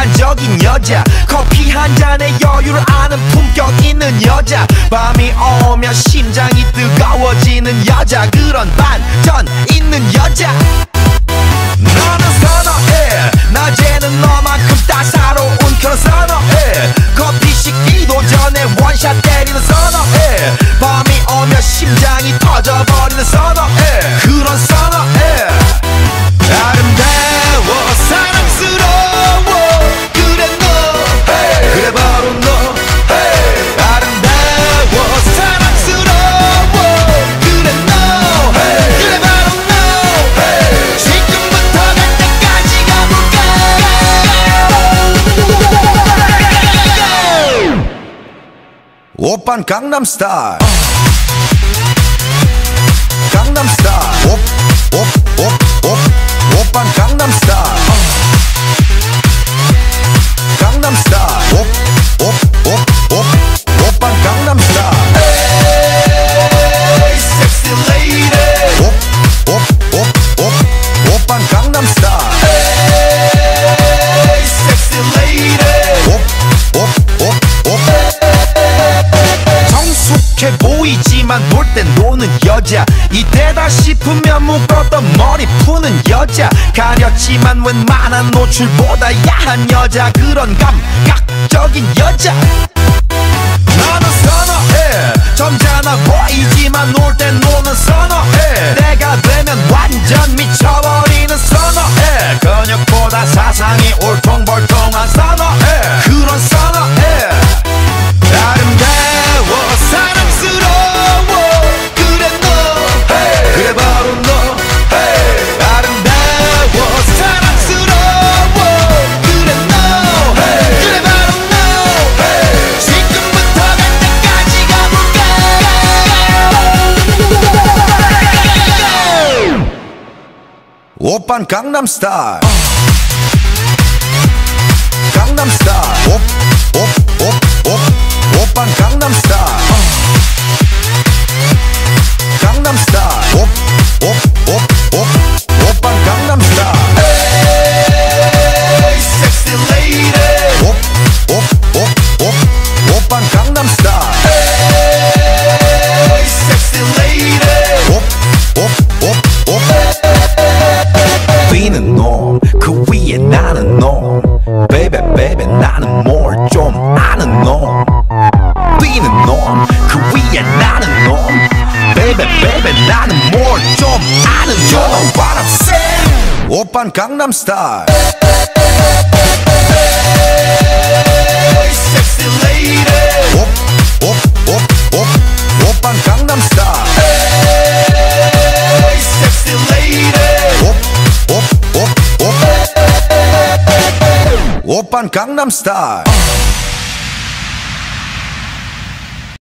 인간적인 여자, 커피 한 잔에 여유를 아는 품격 있는 여자, 밤이 오면 심장이 뜨거워지는 여자, 그런 반전 있는 여자. 너는 선어해, 낮에는 너만큼 따사로운 그런 선어해, 커피 식기도 전에 원샷 때리는 선어해, 밤이 오면 심장이 터져버리는 선어해, 그런 선어해. 아름다워 사랑스러워 그래 너, hey. 그래 바로 너, hey. 아름다워 사랑스러워 그래 너, hey. 그래 바로 너, hey. 지금부터 갈 때까지 가볼까. 오빤 강남스타일, 강남스타일, 오빤 강남스타일, 강남스타일, 오빤 강남스타일. Hey, sexy lady. 오빤 강남스타일. Hey, sexy lady. 성숙해 보이지만 놀 땐 노는 여자, 이때다 싶으면 묶었던 머리 푸는 여자, 가렸지만 웬만한 노출보다 야한 여자, 그런 감각적인 여자. 나는 선어해, 점잖아 보이지만 놀 땐 노는 선어해, 내가 되면 완전 미쳐버리는 선어해, 근육보다 사상이 울퉁불퉁한 선어해, 그런 선어해. 아름다워 사랑스러워 그래 너, hey. 그래 바로 너, hey. 아름다워 사랑스러워 그래 너, hey. 그래 바로 너, hey. 지금부터 갈 때까지 가볼까. 오빤 강남스타일, 강남스타일, 오빤 강남스타일, 강남스타일, 오빤 강남스타일. Hey, sexy lady. 오빤 강남스타일. Hey, sexy lady. B는 놈, 그 위에 나는 놈, baby baby 나는 뭘 좀 아는 놈. B는 놈, 그 위에 나는 놈, baby baby 나는 뭘 좀 아는 놈. You know what I'm saying? 오빤 강남스타일. Hey, sexy lady. 오빤 강남스타일. Hey, sexy lady. 오빤 강남스타일.